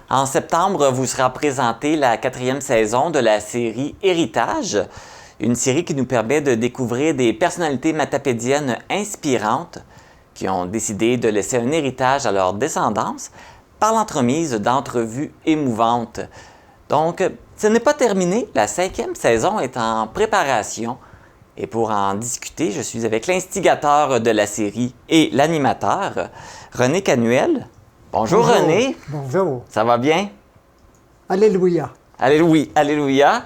En septembre, vous sera présentée la 4e saison de la série Héritage, une série qui nous permet de découvrir des personnalités matapédiennes inspirantes qui ont décidé de laisser un héritage à leur descendance par l'entremise d'entrevues émouvantes. Donc, ce n'est pas terminé, la 5e saison est en préparation. Et pour en discuter, je suis avec l'instigateur de la série et l'animateur, René Canuel. Bonjour René. Bonjour. Ça va bien? Alléluia. Alléluia. Alléluia.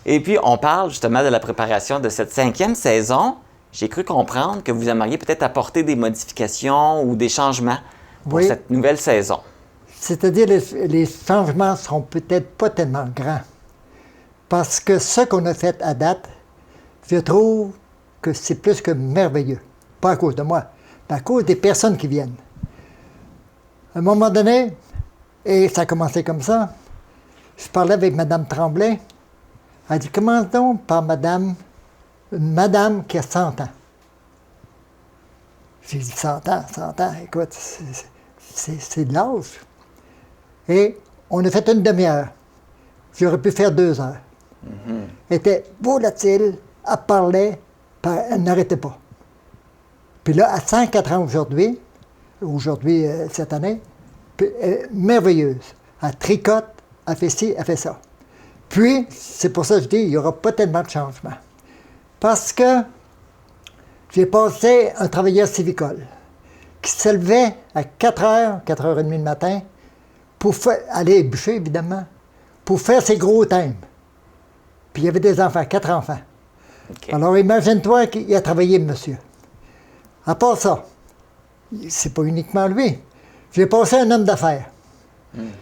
Et puis, on parle justement de la préparation de cette 5e saison. J'ai cru comprendre que vous aimeriez peut-être apporter des modifications ou des changements pour cette nouvelle saison. C'est-à-dire les changements ne seront peut-être pas tellement grands. Parce que ce qu'on a fait à date, je trouve que c'est plus que merveilleux. Pas à cause de moi, mais à cause des personnes qui viennent. À un moment donné, et ça a commencé comme ça, je parlais avec Mme Tremblay. Elle dit, commence donc par une madame qui a 100 ans. J'ai dit, 100 ans, écoute, c'est de l'âge. Et on a fait une demi-heure. J'aurais pu faire 2 heures. Elle était volatile, elle parlait, elle n'arrêtait pas. Puis là, à 104 ans aujourd'hui, cette année, merveilleuse. Elle tricote, elle fait ci, elle fait ça. Puis, c'est pour ça que je dis, il n'y aura pas tellement de changements. Parce que j'ai passé un travailleur civicole qui se levait à 4h, 4h30 le matin, pour aller bûcher, évidemment, pour faire ses gros thèmes. Puis il y avait des enfants, 4 enfants. Okay. Alors imagine-toi qu'il a travaillé, monsieur. À part ça, c'est pas uniquement lui. J'ai passé un homme d'affaires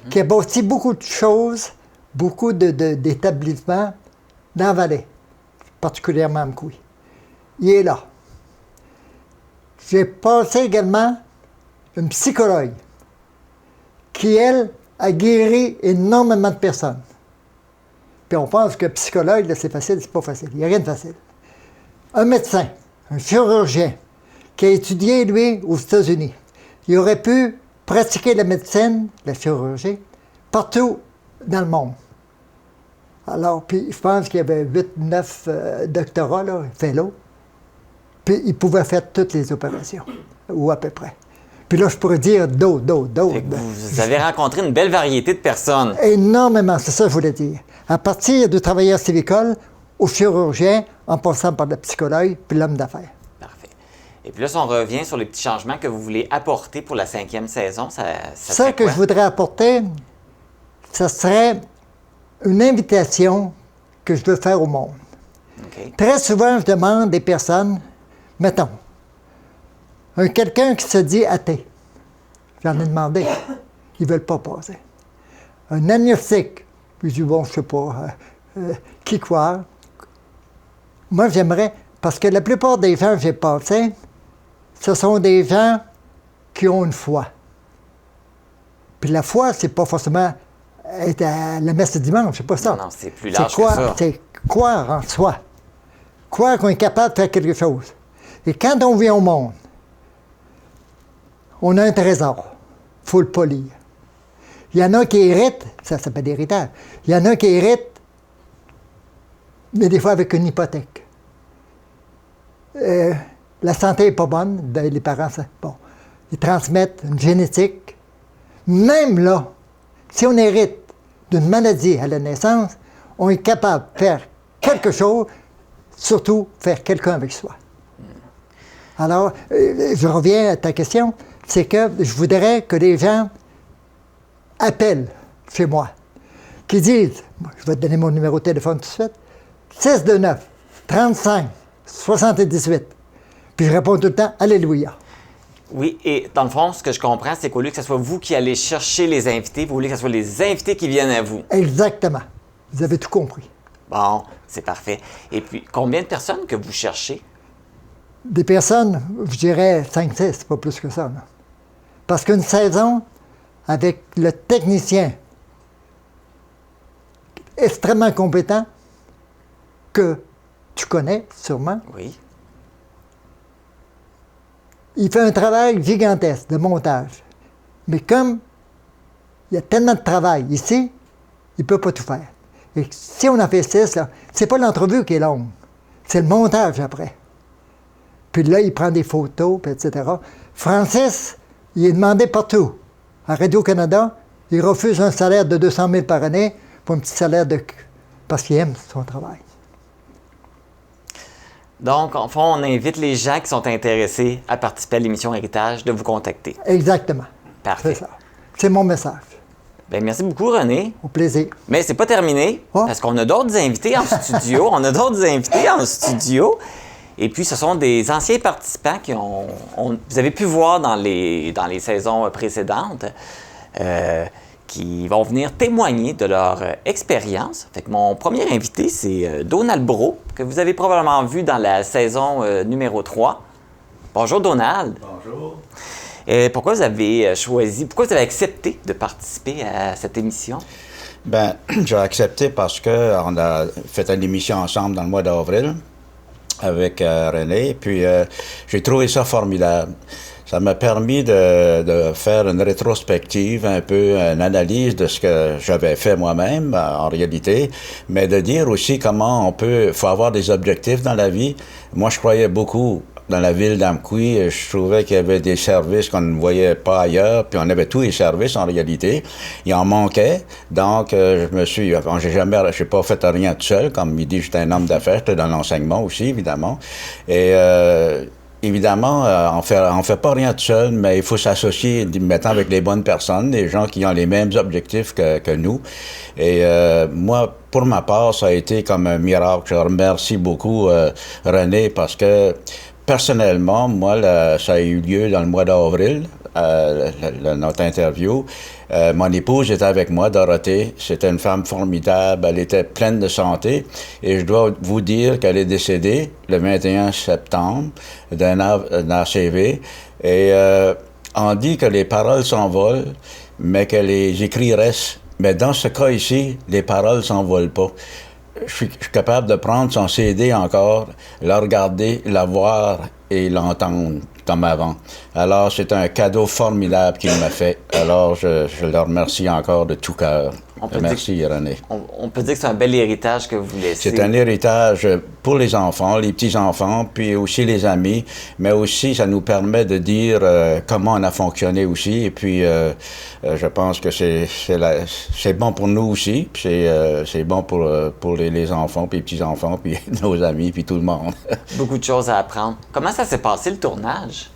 qui a bâti beaucoup de choses, beaucoup d'établissements dans la vallée, particulièrement à Mkoui. Il est là. J'ai passé également une psychologue qui, elle, a guéri énormément de personnes. Puis on pense que psychologue, là, c'est facile, c'est pas facile. Il n'y a rien de facile. Un médecin, un chirurgien, qui a étudié, lui, aux États-Unis. Il aurait pu pratiquer la médecine, la chirurgie, partout dans le monde. Alors, puis je pense qu'il y avait 8-9 doctorats, là, fellows. Puis il pouvait faire toutes les opérations, ou à peu près. Puis là, je pourrais dire d'autres. Vous avez rencontré une belle variété de personnes. Énormément, c'est ça que je voulais dire. À partir du travailleur civicole, au chirurgien, en passant par le psychologue, puis l'homme d'affaires. Parfait. Et puis là, si on revient sur les petits changements que vous voulez apporter pour la 5e saison, ça Ce que je voudrais apporter, ce serait une invitation que je veux faire au monde. Okay. Très souvent, je demande des personnes, mettons, quelqu'un qui se dit athée. J'en ai demandé. Ils ne veulent pas passer. Un agnostique. Puis je dis, bon, je ne sais pas, qui croire. Moi, j'aimerais, parce que la plupart des gens que j'ai passés, ce sont des gens qui ont une foi. Puis la foi, c'est pas forcément être à la messe du dimanche, c'est pas ça. Non, c'est plus large que ça. C'est croire en soi. Croire qu'on est capable de faire quelque chose. Et quand on vient au monde, on a un trésor. Il faut le polir. Il y en a qui héritent, ça s'appelle l'héritage. Il y en a qui héritent, mais des fois avec une hypothèque. La santé n'est pas bonne, les parents, bon, ils transmettent une génétique. Même là, si on hérite d'une maladie à la naissance, on est capable de faire quelque chose, surtout faire quelqu'un avec soi. Alors, je reviens à ta question, c'est que je voudrais que les gens appellent chez moi, qui disent, je vais te donner mon numéro de téléphone tout de suite, 629 35 78. Puis je réponds tout le temps, Alléluia. Oui, et dans le fond, ce que je comprends, c'est qu'au lieu que ce soit vous qui allez chercher les invités, vous voulez que ce soit les invités qui viennent à vous. Exactement. Vous avez tout compris. Bon, c'est parfait. Et puis, combien de personnes que vous cherchez? Des personnes, je dirais 5-6, pas plus que ça. Là. Parce qu'une saison, avec le technicien extrêmement compétent, que tu connais sûrement, Oui. il fait un travail gigantesque de montage. Mais comme Il y a tellement de travail. Ici, il ne peut pas tout faire. Et si on en fait 6, là, c'est pas l'entrevue qui est longue. C'est le montage après. Puis là, il prend des photos, puis etc. Francis, il est demandé partout. À Radio-Canada, il refuse un salaire de 200 000 par année pour un petit salaire parce qu'il aime son travail. Donc, en fond, on invite les gens qui sont intéressés à participer à l'émission Héritage de vous contacter. Exactement. Parfait. C'est ça. C'est mon message. Bien, merci beaucoup, René. Au plaisir. Mais c'est pas terminé, parce qu'on a d'autres invités en studio. Et puis, ce sont des anciens participants qui vous avez pu voir dans les saisons précédentes, qui vont venir témoigner de leur expérience. Fait que mon premier invité, c'est Donald Brault, que vous avez probablement vu dans la saison numéro 3. Bonjour, Donald. Bonjour. Pourquoi vous avez accepté de participer à cette émission? Bien, j'ai accepté parce qu'on a fait une émission ensemble dans le mois d'avril avec René, puis j'ai trouvé ça formidable. Ça m'a permis de faire une rétrospective, un peu une analyse de ce que j'avais fait moi-même, en réalité, mais de dire aussi comment faut avoir des objectifs dans la vie. Moi, je croyais beaucoup dans la ville d'Amqui, je trouvais qu'il y avait des services qu'on ne voyait pas ailleurs, puis on avait tous les services en réalité. Il en manquait, donc j'ai pas fait rien tout seul, comme il dit, j'étais un homme d'affaires, j'étais dans l'enseignement aussi, évidemment. Et évidemment, on fait pas rien tout seul, mais il faut s'associer maintenant avec les bonnes personnes, des gens qui ont les mêmes objectifs que nous. Et moi, pour ma part, ça a été comme un miracle. Je remercie beaucoup René parce que personnellement, moi, ça a eu lieu dans le mois d'avril, notre interview. Mon épouse était avec moi, Dorothée. C'était une femme formidable. Elle était pleine de santé. Et je dois vous dire qu'elle est décédée le 21 septembre d'un ACV. Et on dit que les paroles s'envolent, mais que les écrits restent. Mais dans ce cas ici, les paroles s'envolent pas. Je suis capable de prendre son CD encore, la regarder, la voir et l'entendre comme avant. Alors, c'est un cadeau formidable qu'il m'a fait. Alors, je le remercie encore de tout cœur. Merci, René. On peut dire que c'est un bel héritage que vous laissez. C'est un héritage pour les enfants, les petits-enfants, puis aussi les amis, mais aussi ça nous permet de dire comment on a fonctionné aussi, et puis je pense que c'est bon pour nous aussi, puis c'est bon pour les enfants, puis les petits-enfants, puis nos amis, puis tout le monde. Beaucoup de choses à apprendre. Comment ça s'est passé, le tournage?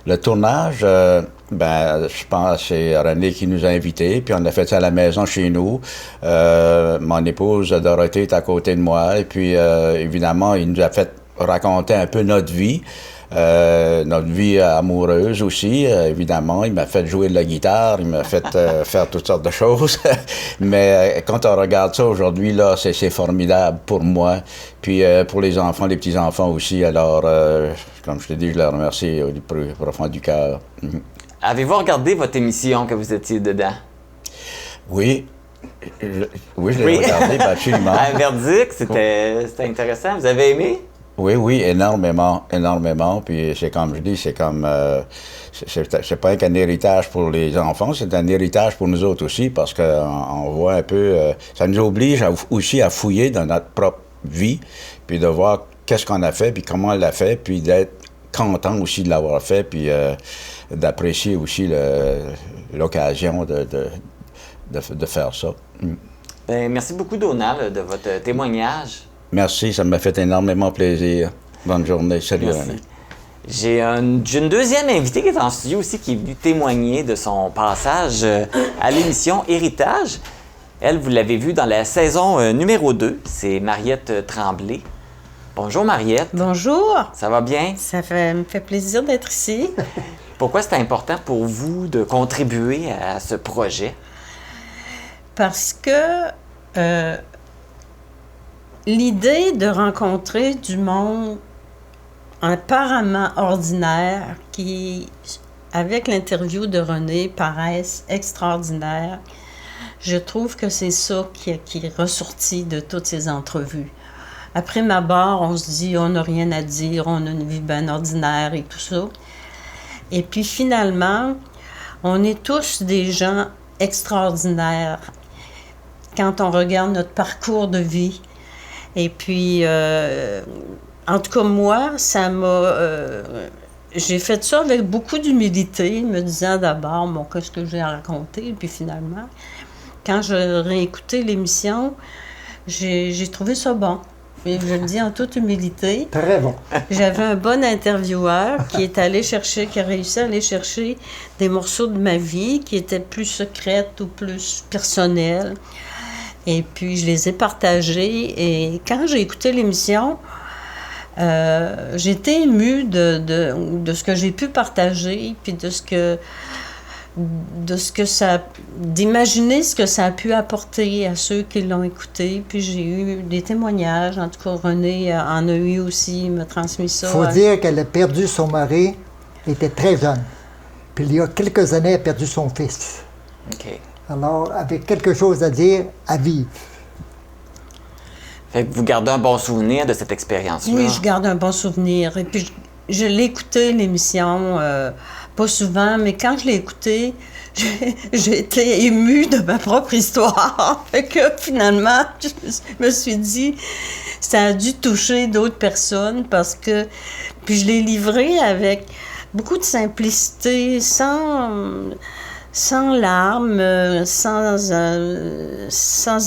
Le tournage, je pense que c'est René qui nous a invités, puis on a fait ça à la maison chez nous. Mon épouse Dorothée est à côté de moi, et puis évidemment, il nous a fait raconter un peu notre vie amoureuse aussi, évidemment. Il m'a fait jouer de la guitare, il m'a fait faire toutes sortes de choses. Mais quand on regarde ça aujourd'hui, là, c'est formidable pour moi, puis pour les enfants, les petits-enfants aussi. Alors, comme je te dis, je les remercie du plus profond du cœur. Avez-vous regardé votre émission que vous étiez dedans? Oui. Oui, je l'ai regardé, absolument. Un verdict, c'était intéressant. Vous avez aimé? Oui, énormément. Puis c'est comme je dis, c'est pas qu'un héritage pour les enfants, c'est un héritage pour nous autres aussi, parce qu'on voit un peu, ça nous oblige aussi à fouiller dans notre propre vie, puis de voir qu'est-ce qu'on a fait, puis comment on l'a fait, puis d'être content aussi de l'avoir fait, puis d'apprécier aussi l'occasion de faire ça. Bien, merci beaucoup, Donald, de votre témoignage. Merci, ça m'a fait énormément plaisir. Bonne journée. Salut, René. J'ai une deuxième invitée qui est en studio aussi, qui est venue témoigner de son passage à l'émission Héritage. Elle, vous l'avez vue dans la saison numéro 2. C'est Mariette Tremblay. Bonjour, Mariette. Bonjour. Ça va bien? Me fait plaisir d'être ici. Pourquoi c'est important pour vous de contribuer à ce projet? Parce que l'idée de rencontrer du monde apparemment ordinaire qui, avec l'interview de René, paraissent extraordinaires, je trouve que c'est ça qui est ressorti de toutes ces entrevues. Après ma barre, on se dit on n'a rien à dire, on a une vie bien ordinaire et tout ça. Et puis finalement, on est tous des gens extraordinaire quand on regarde notre parcours de vie. Et puis, en tout cas, moi, ça m'a... j'ai fait ça avec beaucoup d'humilité, me disant d'abord, bon, qu'est-ce que j'ai à raconter? Et puis finalement, quand je réécoutais l'émission, j'ai trouvé ça bon. Et je le dis en toute humilité. Très bon. J'avais un bon intervieweur qui est allé chercher, qui a réussi à aller chercher des morceaux de ma vie qui étaient plus secrètes ou plus personnelles. Et puis, je les ai partagés. Et quand j'ai écouté l'émission, j'étais émue de ce que j'ai pu partager, puis d'imaginer ce que ça a pu apporter à ceux qui l'ont écouté. Puis j'ai eu des témoignages. En tout cas, René en a eu aussi, il m'a transmis ça. Il faut dire qu'elle a perdu son mari, elle était très jeune. Puis il y a quelques années, elle a perdu son fils. OK. Alors, avec quelque chose à dire, à vivre. Fait que vous gardez un bon souvenir de cette expérience-là. Oui, je garde un bon souvenir. Et puis, je l'ai écouté, l'émission, pas souvent, mais quand je l'ai écouté, j'ai été émue de ma propre histoire. Fait que finalement, je me suis dit, ça a dû toucher d'autres personnes parce que... Puis je l'ai livré avec beaucoup de simplicité, sans larmes, sans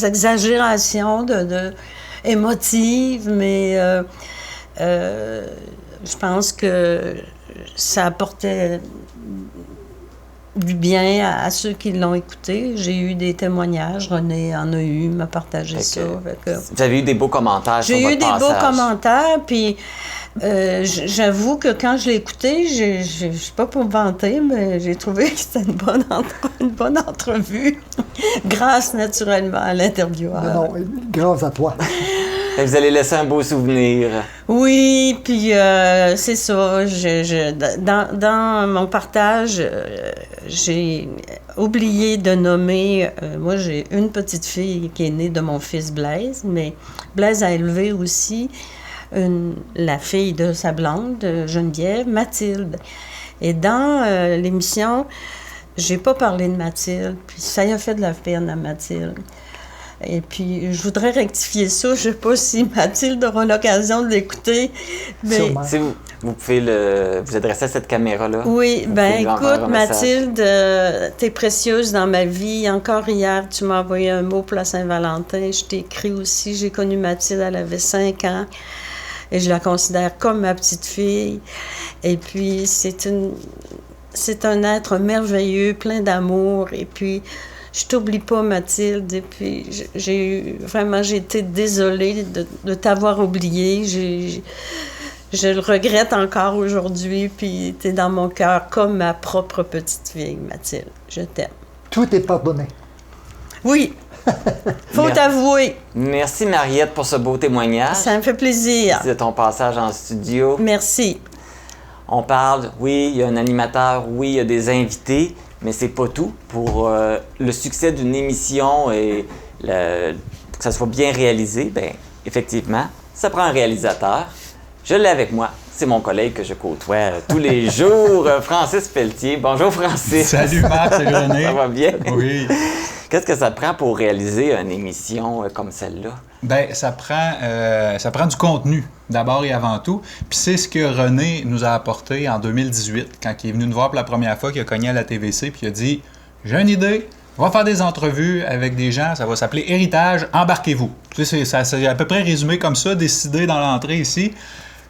exagération émotive, mais je pense que ça apportait du bien à ceux qui l'ont écouté. J'ai eu des témoignages, René en a eu, m'a partagé ça. Vous avez eu des beaux commentaires sur votre J'ai eu des passage. beaux commentaires, puis j'avoue que quand je l'ai écouté, je ne suis pas pour me vanter, mais j'ai trouvé que c'était une bonne entrevue, grâce naturellement à l'intervieweur. Non, grâce à toi. Fait que vous allez laisser un beau souvenir. Oui, puis c'est ça. Dans mon partage, j'ai oublié de nommer... moi, j'ai une petite fille qui est née de mon fils Blaise, mais Blaise a élevé aussi la fille de sa blonde, Geneviève, Mathilde. Et dans l'émission, j'ai pas parlé de Mathilde, puis ça y a fait de la peine à Mathilde. Et puis, je voudrais rectifier ça. Je ne sais pas si Mathilde aura l'occasion de l'écouter. Mais... Si vous pouvez vous adresser à cette caméra-là. Oui, bien écoute, Mathilde, t'es précieuse dans ma vie. Encore hier, tu m'as envoyé un mot pour la Saint-Valentin. Je t'ai écrit aussi. J'ai connu Mathilde, elle avait 5 ans. Et je la considère comme ma petite fille. Et puis, c'est un être merveilleux, plein d'amour. Et puis... je t'oublie pas, Mathilde, et puis j'ai été désolée de t'avoir oubliée. Je le regrette encore aujourd'hui, puis t'es dans mon cœur comme ma propre petite fille, Mathilde. Je t'aime. Tout est pardonné. Oui, faut t'avouer. Merci, Mariette, pour ce beau témoignage. Ça me fait plaisir. Merci de ton passage en studio. Merci. On parle, oui, il y a un animateur, oui, il y a des invités, mais c'est pas tout. Pour le succès d'une émission et que ça soit bien réalisé, bien, effectivement, ça prend un réalisateur. Je l'ai avec moi. C'est mon collègue que je côtoie tous les jours, Francis Pelletier. Bonjour, Francis. Salut, Marc. Salut, René. Ça va bien? Oui. Qu'est-ce que ça te prend pour réaliser une émission comme celle-là? Bien, ça prend du contenu, d'abord et avant tout. Puis c'est ce que René nous a apporté en 2018, quand il est venu nous voir pour la première fois, qu'il a cogné à la TVC, puis il a dit « J'ai une idée, on va faire des entrevues avec des gens, ça va s'appeler Héritage, embarquez-vous. » Tu sais, c'est à peu près résumé comme ça, décidé dans l'entrée ici.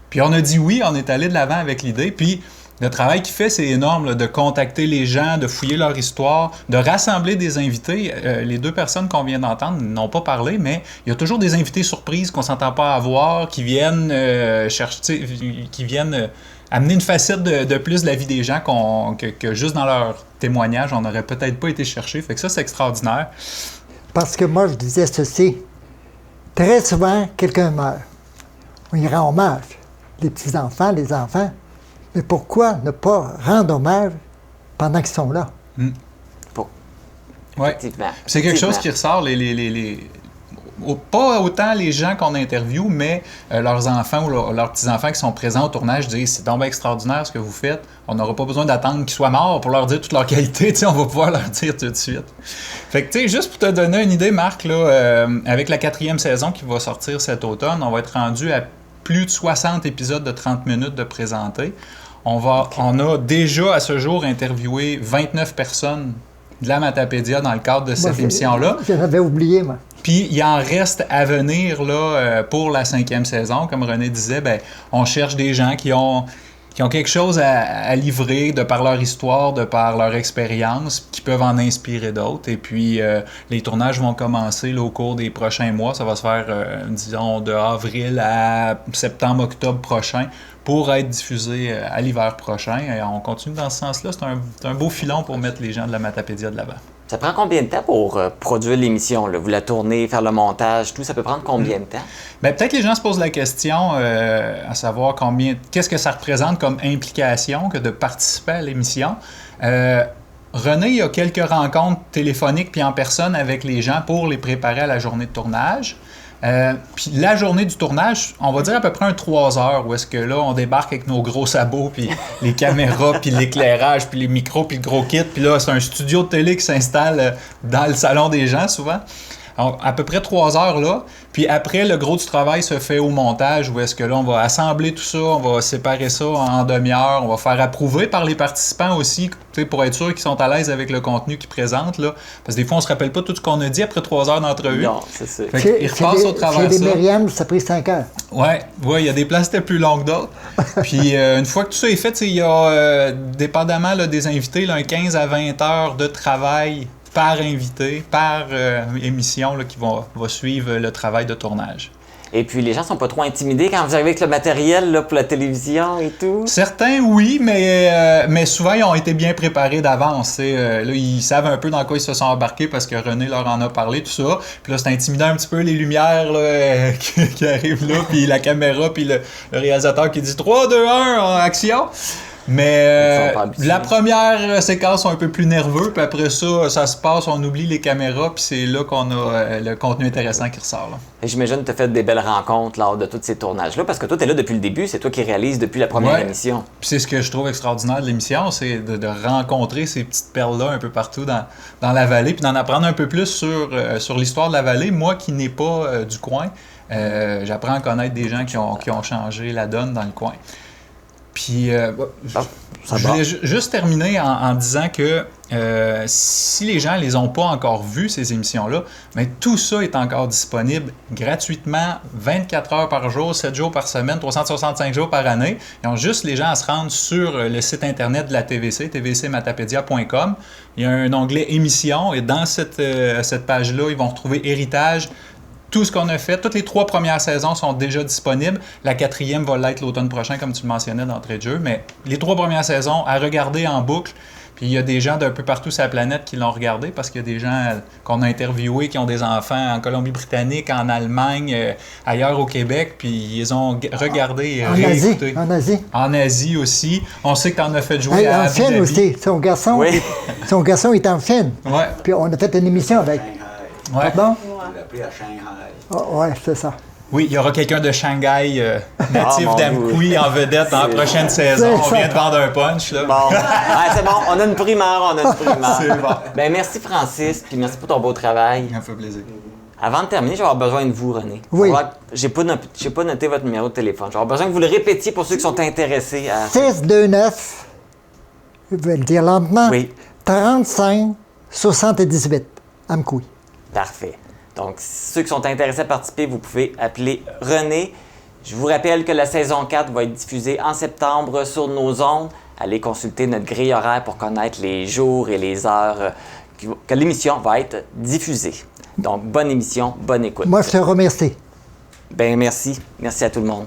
Puis on a dit oui, on est allé de l'avant avec l'idée, puis... le travail qu'il fait, c'est énorme, là, de contacter les gens, de fouiller leur histoire, de rassembler des invités. Les deux personnes qu'on vient d'entendre n'ont pas parlé, mais il y a toujours des invités surprises qu'on ne s'entend pas avoir, qui viennent amener une facette de plus de la vie des gens que juste dans leur témoignage, on n'aurait peut-être pas été chercher. Fait que ça, c'est extraordinaire. Parce que moi, je disais ceci. Très souvent, quelqu'un meurt. On y rend hommage. Les petits-enfants, les enfants. Mais pourquoi ne pas rendre hommage pendant qu'ils sont là? Ouais. C'est quelque chose qui ressort pas autant les gens qu'on interviewe, mais leurs enfants ou leurs petits-enfants qui sont présents au tournage disent « C'est tombé extraordinaire ce que vous faites. On n'aura pas besoin d'attendre qu'ils soient morts pour leur dire toutes leurs qualités. On va pouvoir leur dire tout de suite. » Fait que, tu sais, juste pour te donner une idée, Marc, là, avec la 4e saison qui va sortir cet automne, on va être rendu à plus de 60 épisodes de 30 minutes de présentés. On a déjà, à ce jour, interviewé 29 personnes de la Matapédia dans le cadre de cette émission-là. J'avais oublié, moi. Puis, il en reste à venir là, pour la 5e saison. Comme René disait, ben, on cherche des gens qui ont quelque chose à livrer de par leur histoire, de par leur expérience, qui peuvent en inspirer d'autres. Et puis, les tournages vont commencer là, au cours des prochains mois. Ça va se faire, disons, de avril à septembre-octobre prochain pour être diffusé à l'hiver prochain. Et on continue dans ce sens-là. C'est un beau filon pour mettre les gens de la Matapédia de l'avant. Ça prend combien de temps pour produire l'émission? Là? Vous la tournez, faire le montage, tout, ça peut prendre combien de temps? Bien, peut-être que les gens se posent la question à savoir qu'est-ce que ça représente comme implication que de participer à l'émission. René, il y a quelques rencontres téléphoniques puis en personne avec les gens pour les préparer à la journée de tournage. Puis la journée du tournage, on va dire à peu près 3 heures, où est-ce que là, on débarque avec nos gros sabots, puis les caméras, puis l'éclairage, puis les micros, puis le gros kit. Puis là, c'est un studio de télé qui s'installe dans le salon des gens, souvent. Alors, à peu près 3 heures là. Puis après, le gros du travail se fait au montage, où est-ce que là, on va assembler tout ça, on va séparer ça en demi-heure, on va faire approuver par les participants aussi, pour être sûr qu'ils sont à l'aise avec le contenu qu'ils présentent. Là. Parce que des fois, on se rappelle pas tout ce qu'on a dit après 3 heures d'entrevue. Non, c'est ça. Fait qu'ils repassent au travers Chez ça. des Myriam, ça a pris 5 heures. Ouais, il y a des places qui étaient plus longues d'autres. Puis une fois que tout ça est fait, il y a, dépendamment là, des invités, là, un 15 à 20 heures de travail par invité, par émission là, qui va suivre le travail de tournage. Et puis, les gens sont pas trop intimidés quand vous arrivez avec le matériel là, pour la télévision et tout? Certains, oui, mais souvent, ils ont été bien préparés d'avance. Là, ils savent un peu dans quoi ils se sont embarqués parce que René leur en a parlé, tout ça. Puis là, c'est intimidant un petit peu les lumières là, qui arrivent là, puis la caméra, puis le réalisateur qui dit « 3, 2, 1, en action ». Mais la première séquence sont un peu plus nerveux, puis après ça se passe, on oublie les caméras, puis c'est là qu'on a le contenu intéressant qui ressort. Là. Et j'imagine que tu as fait des belles rencontres lors de tous ces tournages-là, parce que toi, tu es là depuis le début, c'est toi qui réalises depuis la première émission. Puis c'est ce que je trouve extraordinaire de l'émission, c'est de rencontrer ces petites perles-là un peu partout dans la vallée, puis d'en apprendre un peu plus sur l'histoire de la vallée. Moi qui n'ai pas du coin, j'apprends à connaître des gens qui ont changé la donne dans le coin. Puis, je voulais juste terminer en disant que si les gens ne les ont pas encore vues, ces émissions-là, mais tout ça est encore disponible gratuitement 24 heures par jour, 7 jours par semaine, 365 jours par année. Ils ont juste les gens à se rendre sur le site internet de la TVC, tvcmatapédia.com. Il y a un onglet émissions et dans cette page-là, ils vont retrouver héritage. Tout ce qu'on a fait, toutes les 3 premières saisons sont déjà disponibles. La 4e va l'être l'automne prochain, comme tu le mentionnais d'entrée de jeu. Mais les 3 premières saisons, à regarder en boucle. Puis il y a des gens d'un peu partout sur la planète qui l'ont regardé parce qu'il y a des gens qu'on a interviewés qui ont des enfants en Colombie-Britannique, en Allemagne, ailleurs au Québec. Puis ils ont regardé et réécouté. En Asie. En Asie aussi. On sait que tu en as fait jouer à en Abu Chine Dhabi. aussi. Son garçon est en Chine. Ouais. Puis on a fait une émission avec. Ouais. Pardon? On l'a pris à Shanghai. Oh, ouais, c'est ça. Oui, il y aura quelqu'un de Shanghai, natif mon d'Amqui, en vedette dans la prochaine saison. On vient de vendre un punch. Là. Bon, c'est bon, on a une primeur, C'est bon. Ben, merci Francis, puis merci pour ton beau travail. Ça me fait plaisir. Avant de terminer, je vais avoir besoin de vous, René. Oui. J'ai pas noté votre numéro de téléphone. Je vais avoir besoin que vous le répétiez pour ceux qui sont intéressés à... 629, je vais le dire lentement, Oui. 35 78, Amkoui. Parfait. Donc, ceux qui sont intéressés à participer, vous pouvez appeler René. Je vous rappelle que la saison 4 va être diffusée en septembre sur nos ondes. Allez consulter notre grille horaire pour connaître les jours et les heures que l'émission va être diffusée. Donc, bonne émission, bonne écoute. Moi, je te remercie. Ben merci. Merci à tout le monde.